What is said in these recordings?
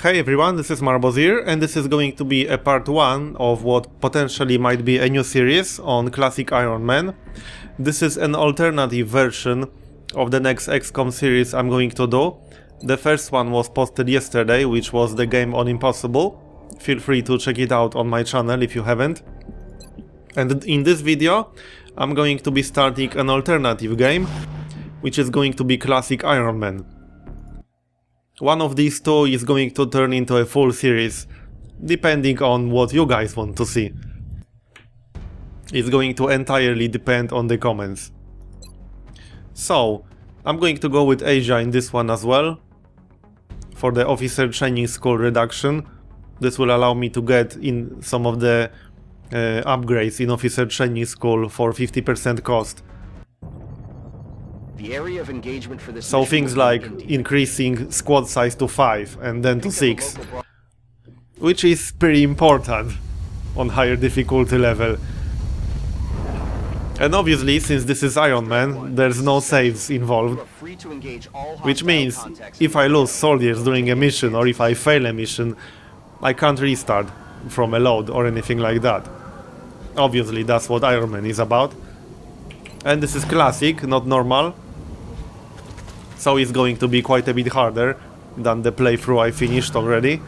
Hey everyone, this is Marbozir, and this is going to be a part 1 of what potentially might be a new series on Classic Iron Man. This is an alternative version of the next XCOM series I'm going to do. The first one was posted yesterday, which was the game on Impossible. Feel free to check it out on my channel if you haven't. And in this video, I'm going to be starting an alternative game, which is going to be Classic Iron Man. One of these two is going to turn into a full series, depending on what you guys want to see. It's going to entirely depend on the comments. So, I'm going to go with Asia in this one as well, for the officer training school reduction. This will allow me to get in some of the upgrades in officer training school for 50% cost. The area of engagement for this So things like increasing squad size to 5 and then to 6, which is pretty important on higher difficulty level. And obviously, since this is Iron Man, there's no saves involved, which means if I lose soldiers during a mission or if I fail a mission, I can't restart from a load or anything like that. Obviously, that's what Iron Man is about. And this is classic, not normal. So it's going to be quite a bit harder than the playthrough I finished already.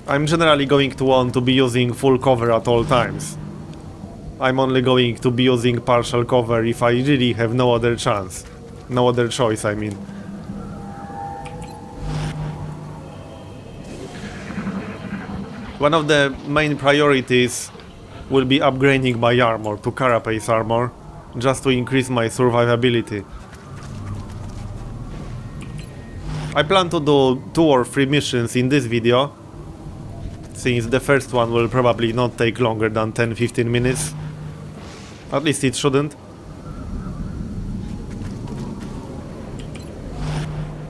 I'm generally going to want to be using full cover at all times. I'm only going to be using partial cover if I really have no other chance. No other choice, I mean. One of the main priorities will be upgrading my armor to carapace armor, just to increase my survivability. I plan to do 2 or 3 missions in this video, since the first one will probably not take longer than 10-15 minutes. At least it shouldn't.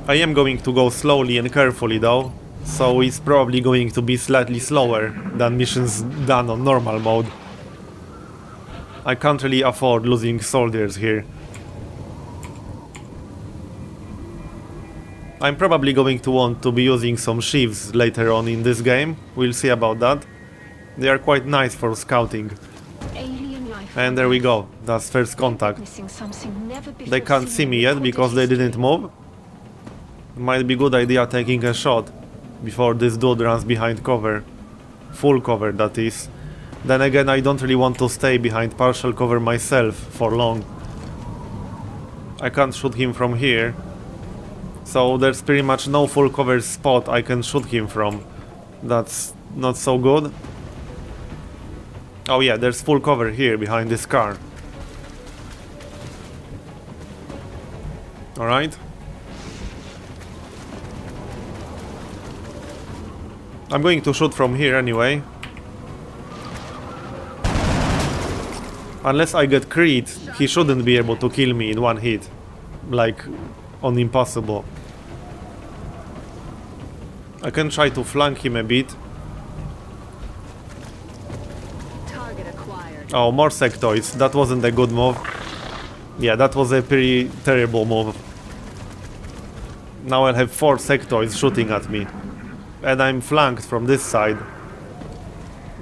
I am going to go slowly and carefully though, so it's probably going to be slightly slower than missions done on normal mode. I can't really afford losing soldiers here. I'm probably going to want to be using some sheaves later on in this game. We'll see about that. They are quite nice for scouting. And there we go, that's first contact. They can't see me yet because they didn't move. Might be good idea taking a shot before this dude runs behind cover. Full cover, that is. Then again, I don't really want to stay behind partial cover myself for long. I can't shoot him from here. So there's pretty much no full cover spot I can shoot him from. That's not so good. Oh yeah, there's full cover here behind this car. Alright. I'm going to shoot from here anyway. Unless I get crit, he shouldn't be able to kill me in one hit. Like on Impossible. I can try to flank him a bit. Oh, more sectoids. That wasn't a good move. Yeah, that was a pretty terrible move. Now I'll have 4 sectoids shooting at me. And I'm flanked from this side.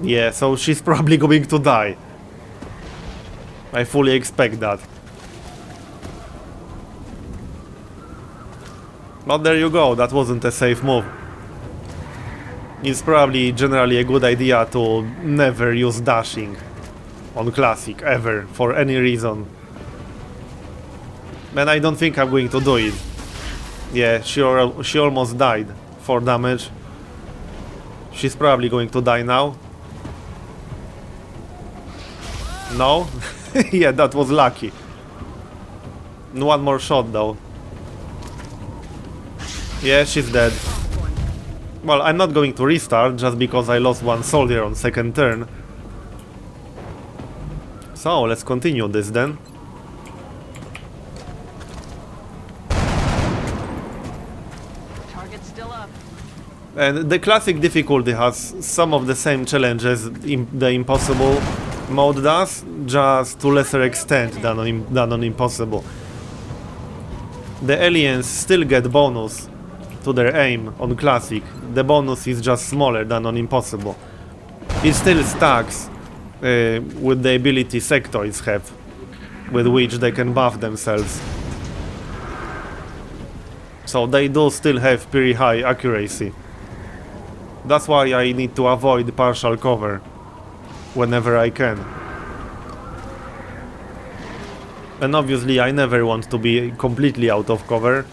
Yeah, so she's probably going to die. I fully expect that. But there you go, that wasn't a safe move. It's probably generally a good idea to never use dashing on Classic, ever, for any reason. And I don't think I'm going to do it. Yeah, she almost died. 4 damage. She's probably going to die now. No? Yeah, that was lucky. One more shot though. Yeah, she's dead. Well, I'm not going to restart just because I lost 1 soldier on second turn. So, let's continue this then. Target's still up. And the classic difficulty has some of the same challenges the Impossible mode does, just to lesser extent than on Impossible. The aliens still get bonus to their aim on Classic. The bonus is just smaller than on Impossible. It still stacks with the ability sectoids have, with which they can buff themselves. So they do still have pretty high accuracy. That's why I need to avoid partial cover whenever I can. And obviously I never want to be completely out of cover.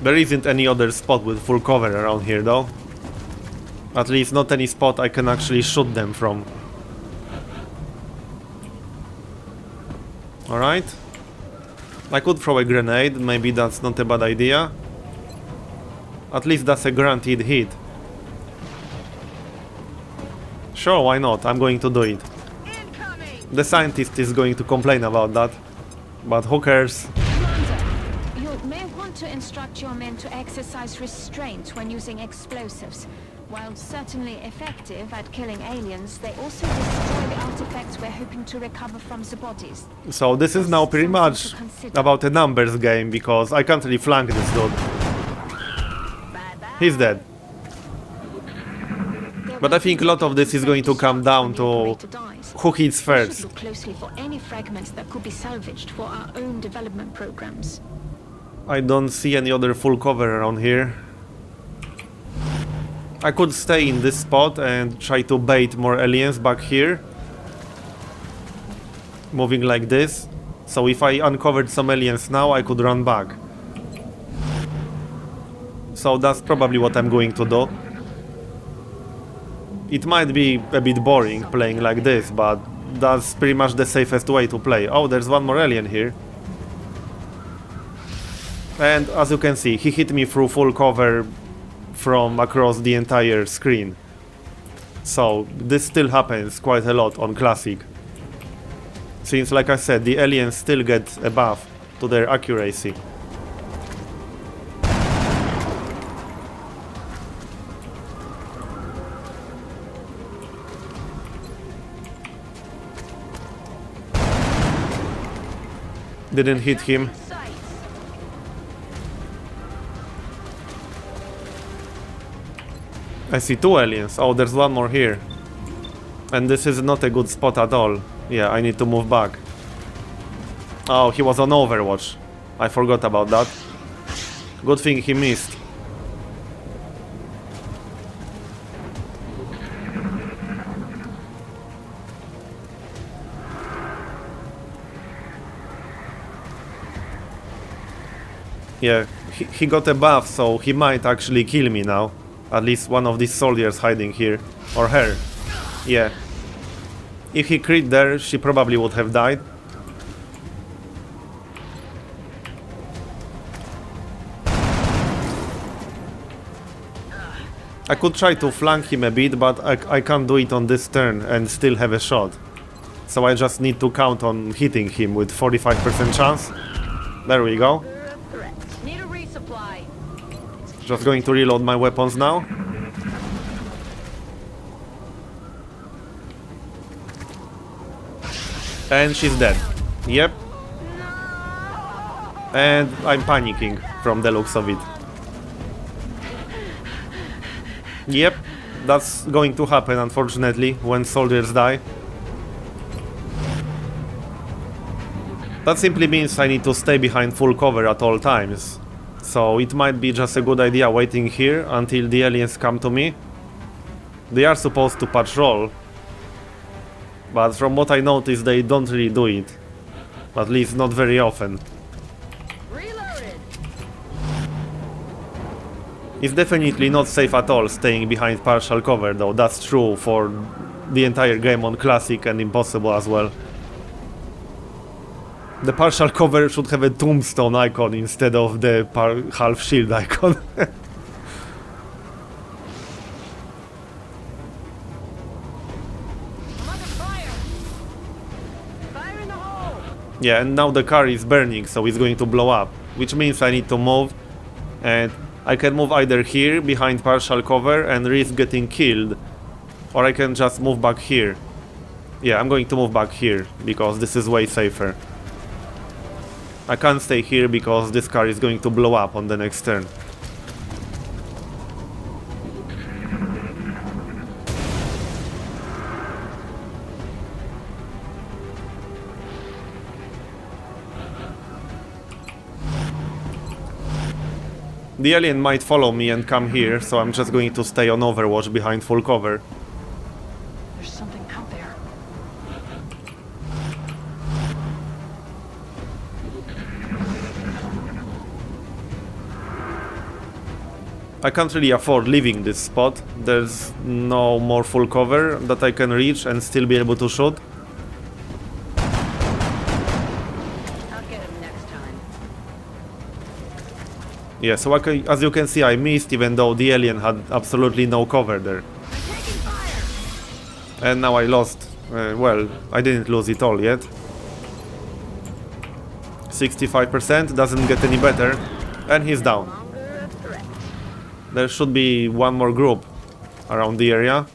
There isn't any other spot with full cover around here though. At least not any spot I can actually shoot them from. Alright. I could throw a grenade, maybe that's not a bad idea. At least that's a guaranteed hit. Sure, why not? I'm going to do it. The scientist is going to complain about that. But who cares? You may want to instruct your men to exercise restraint when using explosives. While certainly effective at killing aliens, they also destroy the artifacts we're hoping to recover from the bodies. So this is now pretty much about a numbers game, because I can't really flank this dude. He's dead. But I think a lot of this is going to come down to who hits first. Look closely for any fragments that could be salvaged for our own development programs. I don't see any other full cover around here. I could stay in this spot and try to bait more aliens back here. Moving like this. So if I uncovered some aliens now, I could run back. So that's probably what I'm going to do. It might be a bit boring playing like this, but that's pretty much the safest way to play. Oh, there's one more alien here. And as you can see, he hit me through full cover from across the entire screen. So this still happens quite a lot on Classic. Since, like I said, the aliens still get a buff to their accuracy. Didn't hit him. I see two aliens. Oh, there's one more here. And this is not a good spot at all. Yeah, I need to move back. Oh, he was on Overwatch. I forgot about that. Good thing he missed. Yeah, he got a buff, so he might actually kill me now. At least one of these soldiers hiding here. Or her. Yeah. If he crit there, she probably would have died. I could try to flank him a bit, but I can't do it on this turn and still have a shot. So I just need to count on hitting him with 45% chance. There we go. Just going to reload my weapons now. And she's dead. Yep. And I'm panicking from the looks of it. Yep. That's going to happen, unfortunately, when soldiers die. That simply means I need to stay behind full cover at all times. So it might be just a good idea waiting here until the aliens come to me. They are supposed to patrol, but from what I noticed they don't really do it. At least not very often. Reloaded. It's definitely not safe at all staying behind partial cover though, that's true for the entire game on Classic and Impossible as well. The partial cover should have a tombstone icon instead of the half shield icon. Yeah, and now the car is burning, so it's going to blow up, which means I need to move, and I can move either here behind partial cover and risk getting killed, or I can just move back here. Yeah, I'm going to move back here, because this is way safer. I can't stay here because this car is going to blow up on the next turn. The alien might follow me and come here, so I'm just going to stay on Overwatch behind full cover. There's something out there. I can't really afford leaving this spot. There's no more full cover that I can reach and still be able to shoot. I'll get him next time. Yeah, so as you can see, I missed even though the alien had absolutely no cover there. I'm taking fire! And now I lost. Well, I didn't lose it all yet. 65% doesn't get any better. And he's down. Longer a threat. There should be one more group around the area.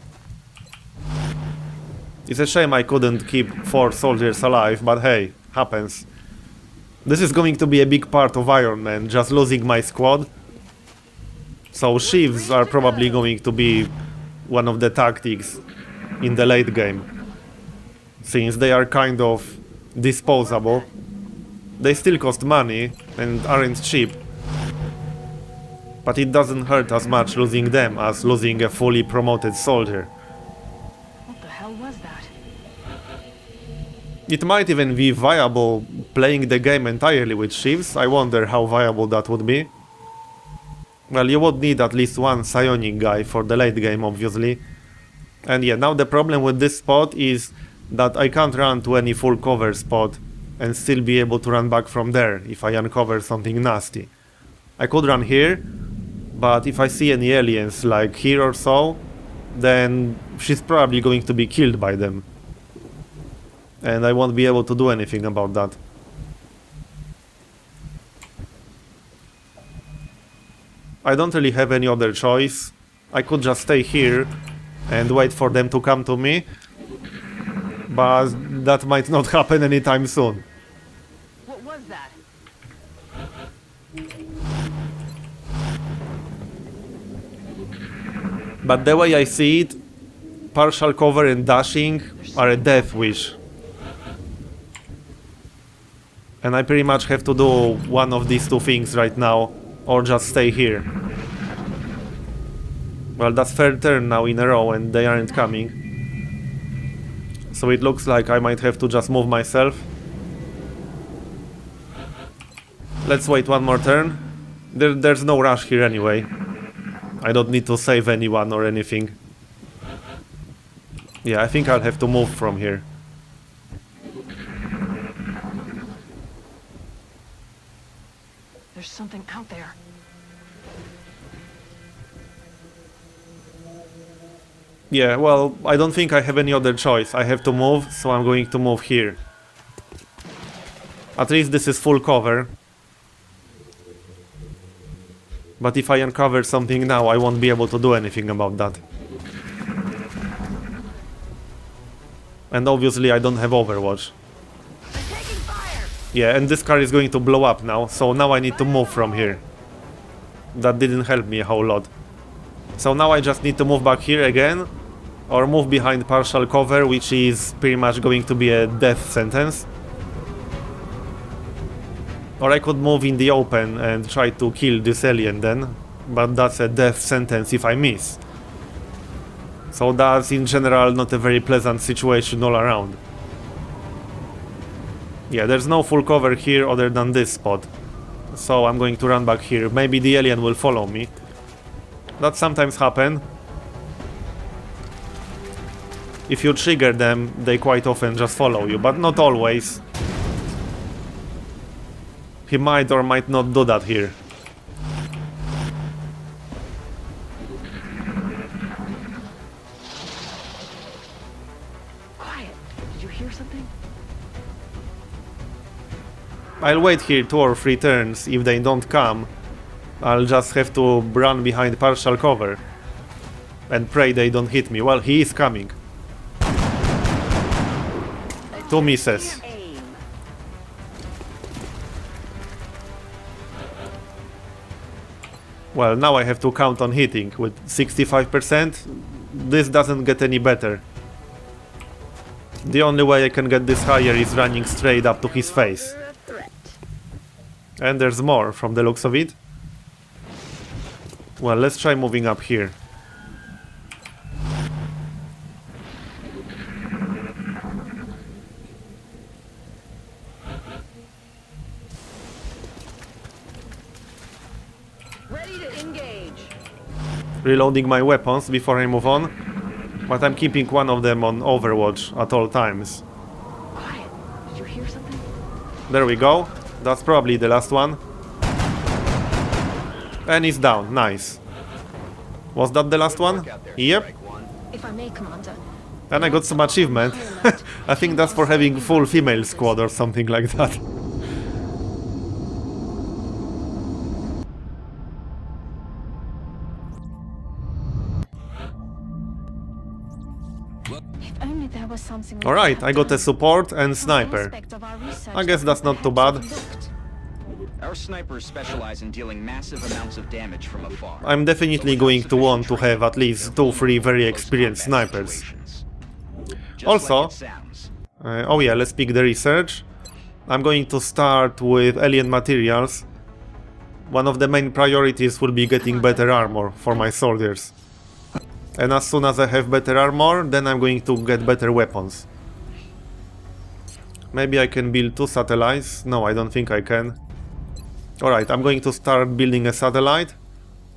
It's a shame I couldn't keep 4 soldiers alive, but hey, happens. This is going to be a big part of Iron Man, just losing my squad. So shifts are probably going to be one of the tactics in the late game. Since they are kind of disposable. They still cost money and aren't cheap. But it doesn't hurt as much losing them as losing a fully promoted soldier. What the hell was that? It might even be viable playing the game entirely with shifts. I wonder how viable that would be. Well, you would need at least one psionic guy for the late game, obviously. And yeah, now the problem with this spot is that I can't run to any full cover spot and still be able to run back from there if I uncover something nasty. I could run here, but if I see any aliens like here or so, then she's probably going to be killed by them. And I won't be able to do anything about that. I don't really have any other choice. I could just stay here and wait for them to come to me, but that might not happen anytime soon. What was that? But the way I see it, partial cover and dashing are a death wish. And I pretty much have to do one of these two things right now, or just stay here. Well, that's third turn now in a row and they aren't coming. So it looks like I might have to just move myself. Let's wait one more turn. There's no rush here anyway. I don't need to save anyone or anything. Yeah, I think I'll have to move from here. There's something out there. Yeah, well, I don't think I have any other choice. I have to move, so I'm going to move here. At least this is full cover. But if I uncover something now, I won't be able to do anything about that. And obviously I don't have Overwatch. I'm taking fire! Yeah, and this car is going to blow up now, so now I need to move from here. That didn't help me a whole lot. So now I just need to move back here again, or move behind partial cover, which is pretty much going to be a death sentence. Or I could move in the open and try to kill this alien then, but that's a death sentence if I miss. So that's in general not a very pleasant situation all around. Yeah, there's no full cover here other than this spot. So I'm going to run back here. Maybe the alien will follow me. That sometimes happens. If you trigger them, they quite often just follow you, but not always. He might or might not do that here. Quiet. Did you hear something? I'll wait here 2 or 3 turns. If they don't come, I'll just have to run behind partial cover and pray they don't hit me. Well, he is coming. 2 misses. Well, now I have to count on hitting with 65%. This doesn't get any better. The only way I can get this higher is running straight up to his face. And there's more from the looks of it. Well, let's try moving up here. Ready to engage. Reloading my weapons before I move on, but I'm keeping one of them on overwatch at all times. Quiet. Did you hear something? There we go. That's probably the last one. And he's down. Nice. Was that the last one? Yep. If I may, Commander. And I got some achievement. I think that's for having full female squad or something like that. If only there was something. Alright, I got a support and sniper. I guess that's not too bad. Our snipers specialize in dealing massive amounts of damage from afar. I'm definitely going to want to have at least 2-3 very experienced snipers. Also, oh yeah, let's pick the research. I'm going to start with alien materials. One of the main priorities will be getting better armor for my soldiers. And as soon as I have better armor, then I'm going to get better weapons. Maybe I can build 2 satellites. No, I don't think I can. Alright, I'm going to start building a satellite.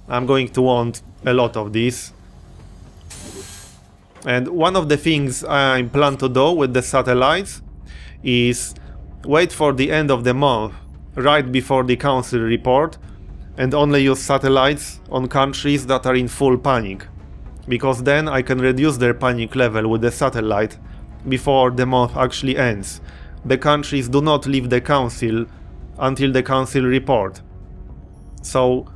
I'm going to want a lot of these. And one of the things I plan to do with the satellites is wait for the end of the month, right before the council report, and only use satellites on countries that are in full panic. Because then I can reduce their panic level with the satellite before the month actually ends. The countries do not leave the council until the council report. So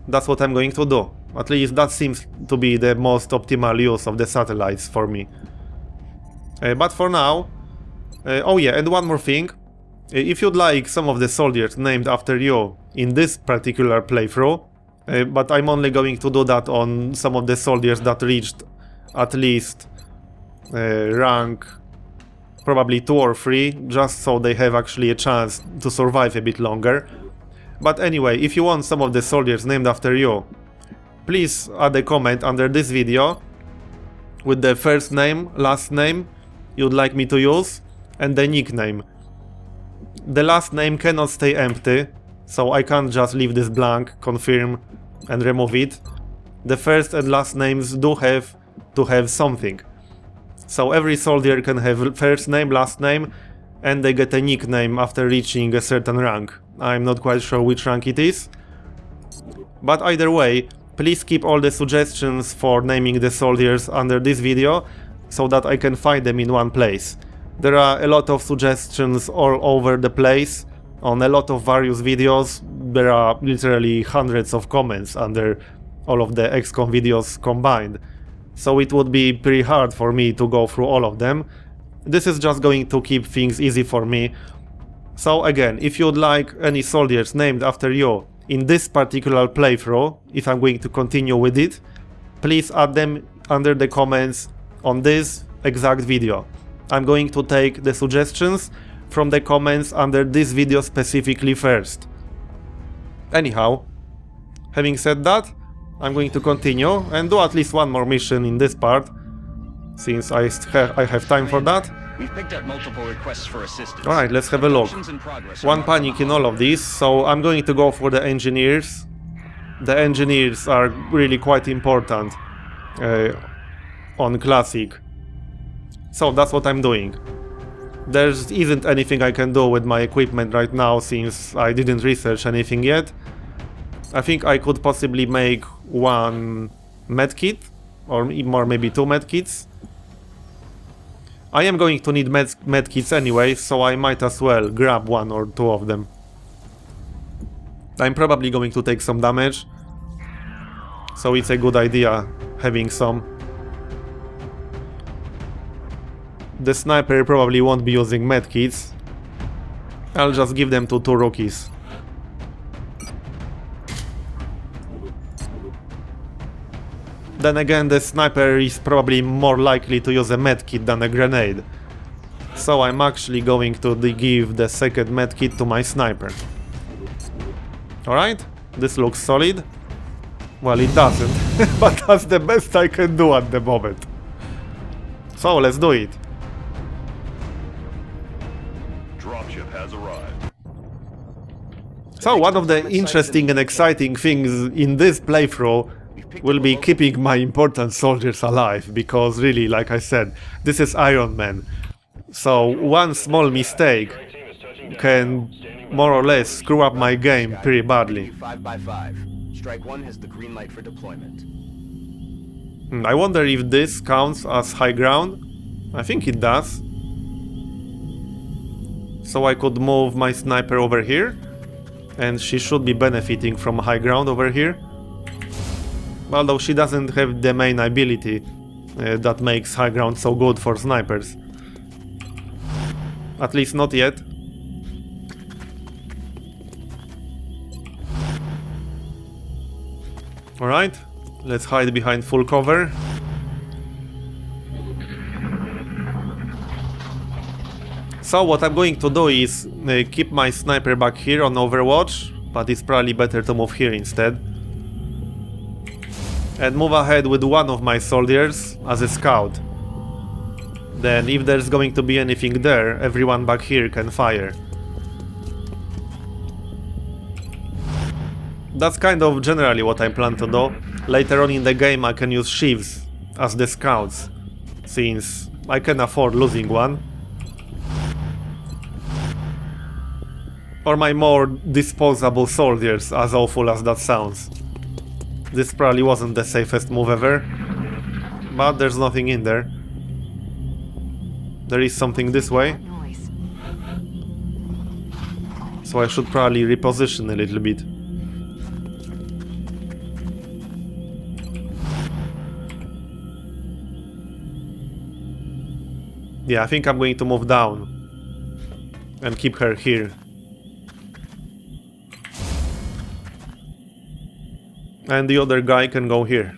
that's what I'm going to do. At least that seems to be the most optimal use of the satellites for me. But for now... oh yeah, and one more thing. If you'd like some of the soldiers named after you in this particular playthrough, but I'm only going to do that on some of the soldiers that reached at least rank probably 2 or 3, just so they have actually a chance to survive a bit longer. But anyway, if you want some of the soldiers named after you, please add a comment under this video with the first name, last name you'd like me to use, and the nickname. The last name cannot stay empty, so I can't just leave this blank, confirm, and remove it. The first and last names do have to have something. So every soldier can have first name, last name, and they get a nickname after reaching a certain rank. I'm not quite sure which rank it is. But either way, please keep all the suggestions for naming the soldiers under this video, so that I can find them in one place. There are a lot of suggestions all over the place, on a lot of various videos. There are literally hundreds of comments under all of the XCOM videos combined. So it would be pretty hard for me to go through all of them. This is just going to keep things easy for me. So again, if you'd like any soldiers named after you in this particular playthrough, if I'm going to continue with it, please add them under the comments on this exact video. I'm going to take the suggestions from the comments under this video specifically first. Anyhow, having said that, I'm going to continue and do at least one more mission in this part, since I have time for that. We've picked up multiple requests for assistance. Alright, let's have a look. Missions in progress are One marked panic on in all of these, so I'm going to go for the engineers. The engineers are really quite important on Classic. So that's what I'm doing. There isn't anything I can do with my equipment right now, since I didn't research anything yet. I think I could possibly make 1 medkit, or maybe 2 medkits. I am going to need medkits anyway, so I might as well grab 1 or 2 of them. I'm probably going to take some damage, so it's a good idea having some. The sniper probably won't be using medkits. I'll just give them to 2 rookies. Then again, the sniper is probably more likely to use a medkit than a grenade. So I'm actually going to give the second medkit to my sniper. Alright, this looks solid. Well, it doesn't, but that's the best I can do at the moment. So let's do it. Dropship has arrived. So one of the interesting and exciting things in this playthrough will be keeping my important soldiers alive, because really, like I said, this is Iron Man. So one small mistake can more or less screw up my game pretty badly. 5x5. Strike 1 has the green light for deployment. I wonder if this counts as high ground. I think it does. So I could move my sniper over here, and she should be benefiting from high ground over here. Although she doesn't have the main ability that makes high ground so good for snipers. At least not yet. Alright, let's hide behind full cover. So what I'm going to do is keep my sniper back here on Overwatch, but it's probably better to move here instead. And move ahead with one of my soldiers as a scout. Then if there's going to be anything there, everyone back here can fire. That's kind of generally what I plan to do. Later on in the game I can use sheaves as the scouts, since I can afford losing one. Or my more disposable soldiers, as awful as that sounds. This probably wasn't the safest move ever, but there's nothing in there. There is something this way, so I should probably reposition a little bit. Yeah, I think I'm going to move down and keep her here. And the other guy can go here.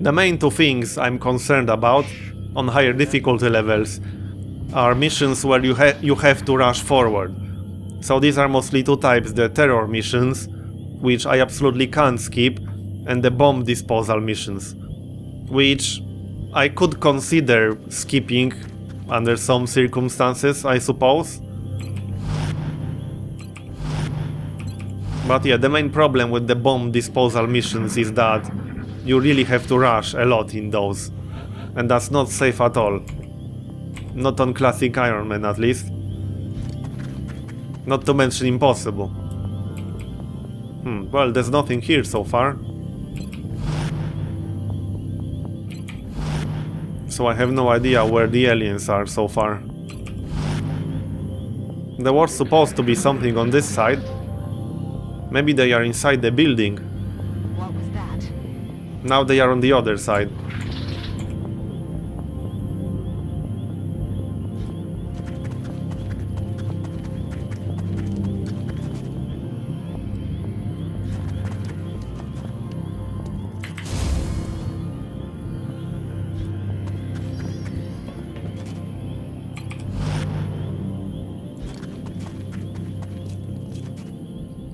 The main 2 things I'm concerned about on higher difficulty levels are missions where you have to rush forward. So these are mostly 2 types: the terror missions, which I absolutely can't skip, and the bomb disposal missions, which I could consider skipping under some circumstances, I suppose. But yeah, the main problem with the bomb disposal missions is that you really have to rush a lot in those, and that's not safe at all. Not on Classic Ironman, at least. Not to mention impossible. Well, there's nothing here so far. So I have no idea where the aliens are so far. There was supposed to be something on this side. Maybe they are inside the building. What was that? Now they are on the other side.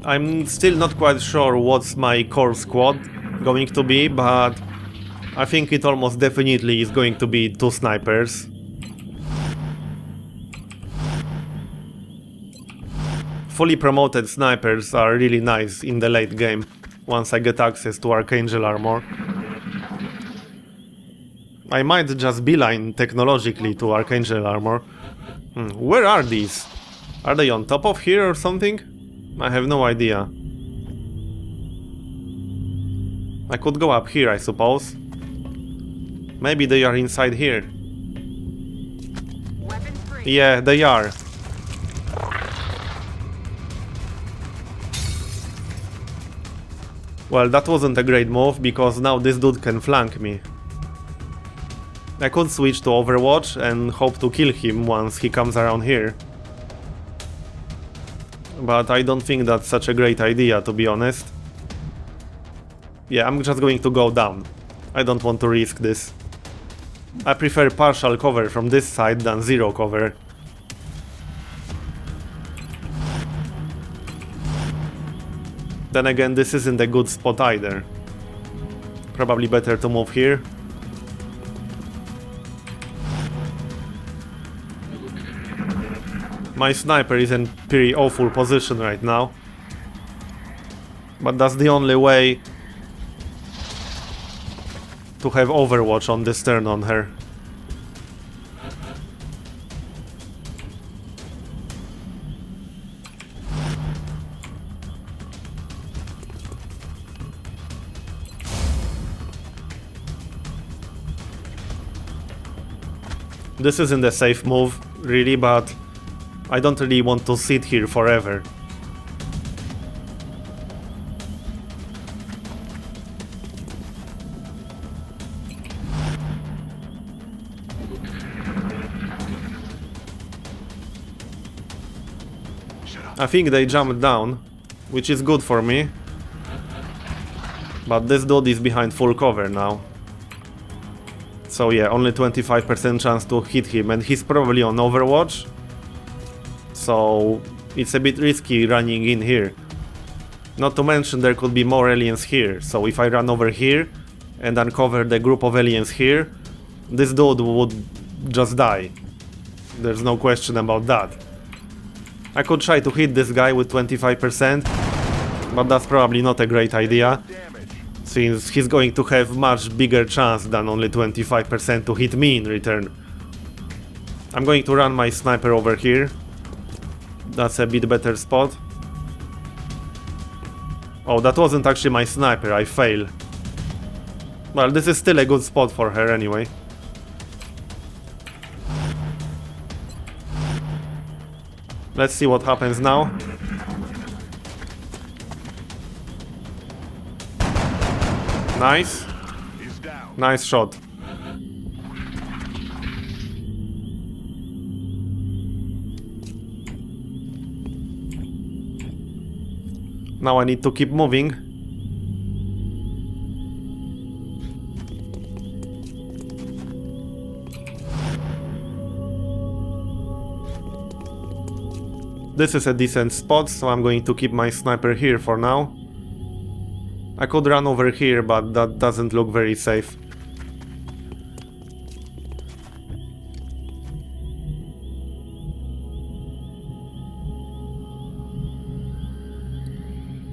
I'm still not quite sure what's my core squad going to be, but I think it almost definitely is going to be 2 snipers. Fully promoted snipers are really nice in the late game, once I get access to Archangel armor. I might just beeline technologically to Archangel armor. Where are these? Are they on top of here or something? I have no idea. I could go up here, I suppose. Maybe they are inside here. Yeah, they are. Well, that wasn't a great move, because now this dude can flank me. I could switch to Overwatch and hope to kill him once he comes around here. But I don't think that's such a great idea, to be honest. Yeah, I'm just going to go down. I don't want to risk this. I prefer partial cover from this side than zero cover. Then again, this isn't a good spot either. Probably better to move here. My sniper is in pretty awful position right now. But that's the only way to have Overwatch on this turn on her. This isn't a safe move, really, but I don't really want to sit here forever. I think they jumped down, which is good for me. But this dude is behind full cover now. So yeah, only 25% chance to hit him, and he's probably on Overwatch. So it's a bit risky running in here. Not to mention there could be more aliens here, so if I run over here and uncover the group of aliens here, this dude would just die. There's no question about that. I could try to hit this guy with 25%, but that's probably not a great idea, since he's going to have much bigger chance than only 25% to hit me in return. I'm going to run my sniper over here. That's a bit better spot. Oh, that wasn't actually my sniper, I fail. Well, this is still a good spot for her anyway. Let's see what happens now. Nice. Nice shot. Now I need to keep moving. This is a decent spot, so I'm going to keep my sniper here for now. I could run over here, but that doesn't look very safe.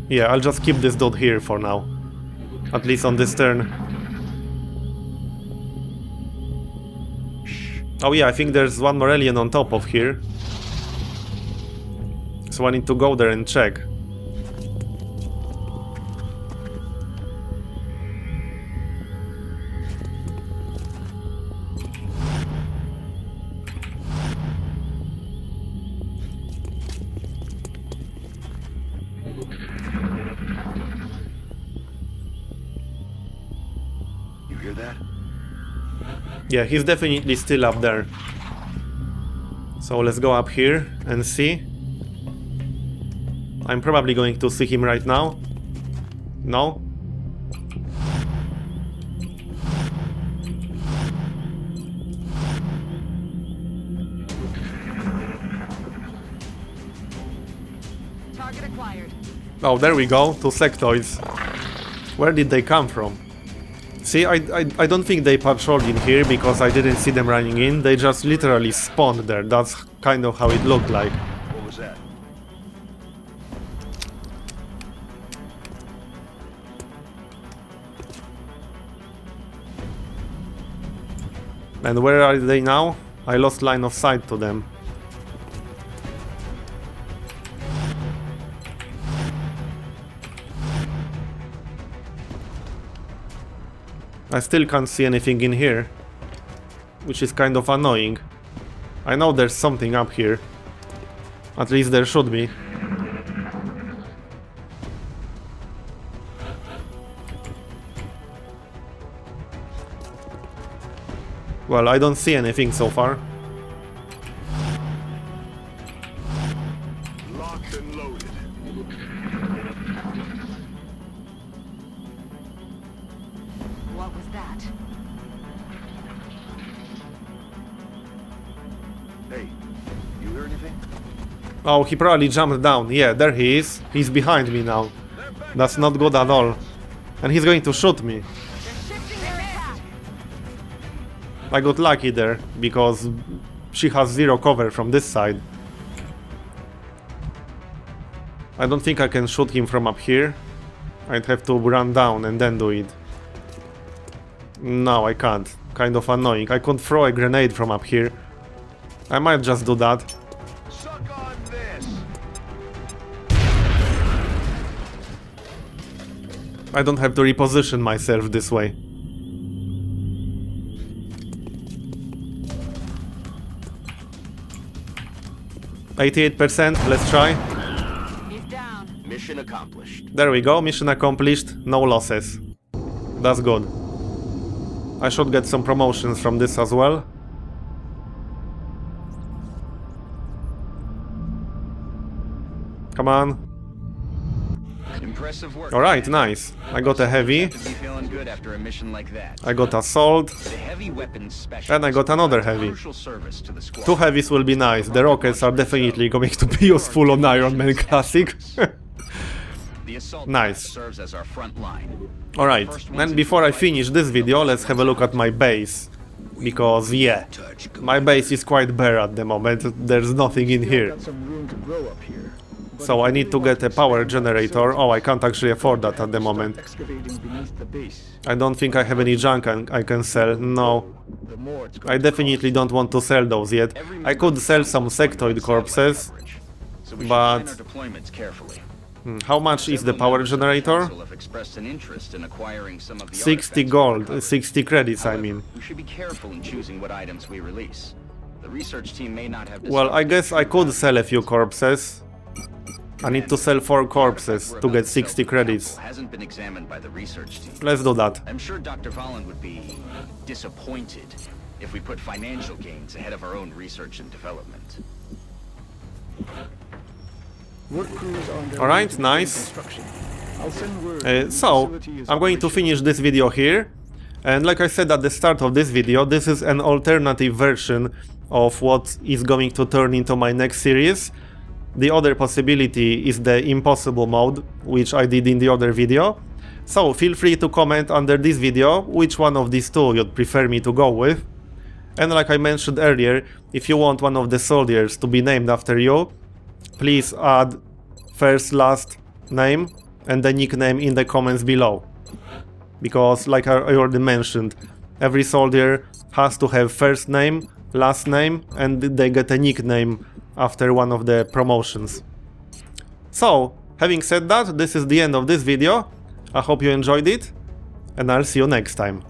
Yeah, I'll just keep this dude here for now. At least on this turn. Oh yeah, I think there's one more alien on top of here. So I need to go there and check. Yeah, he's definitely still up there. So let's go up here and see. I'm probably going to see him right now. No? Target acquired. Oh, there we go, 2 sectoids. Where did they come from? See, I don't think they patrolled in here because I didn't see them running in. They just literally spawned there. That's kind of how it looked like. What was that? And where are they now? I lost line of sight to them. I still can't see anything in here, which is kind of annoying. I know there's something up here. At least there should be. Well, I don't see anything so far. Locked and loaded. What was that? Hey, you hear anything? Oh, he probably jumped down. Yeah, there he is. He's behind me now. That's not good at all. And he's going to shoot me. They're shifting their attack. I got lucky there, because she has zero cover from this side. I don't think I can shoot him from up here. I'd have to run down and then do it. No, I can't. Kind of annoying. I can't throw a grenade from up here. I might just do that. Suck on this. I don't have to reposition myself this way. %, let's try. He's down. Mission accomplished. There we go, mission accomplished, no losses. That's good. I should get some promotions from this as well. Come on. Impressive work. Alright, nice. I got a heavy, To be feeling good after a mission like that. I got assault, The heavy weapons specialist. and I got another heavy. Crucial service to the squad. 2 heavies will be nice, the rockets are definitely going to be useful on Iron Man Classic. The assault Nice. task serves as our front line. Alright, and before I finish this video, let's have a look at my base. Because, yeah, my base is quite bare at the moment, there's nothing in here. Got some room to grow up here. So I need to get a power generator. Oh, I can't actually afford that at the moment. Excavating beneath the base. I don't think I have any junk I can sell, no. The more it's I definitely don't want to sell those yet. I could sell some sectoid corpses. Coverage. So we should but- plan our deployments carefully. How much is the power Several members of the generator? council have expressed an interest in acquiring some of the 60 artifacts gold, we've recovered. 60 credits I However, mean. we should be careful in choosing what items we release. The research team may not have Well, I discovered guess I could sell a few corpses. I need to sell 4 corpses to get 60 credits. Hasn't been examined by the research team. Let's do that. I'm sure Dr. Volland would be disappointed if we put financial gains ahead of our own research and development. work crews on their Alright, way to begin nice. construction. I'll send word when the So, facility is I'm going to operational. finish this video here. And like I said at the start of this video, this is an alternative version of what is going to turn into my next series. The other possibility is the impossible mode, which I did in the other video. So feel free to comment under this video which one of these two you'd prefer me to go with. And like I mentioned earlier, if you want one of the soldiers to be named after you, please add first, last name and the nickname in the comments below. Because like I already mentioned, every soldier has to have first name, last name, and they get a nickname after one of the promotions. So, having said that, this is the end of this video. I hope you enjoyed it, and I'll see you next time.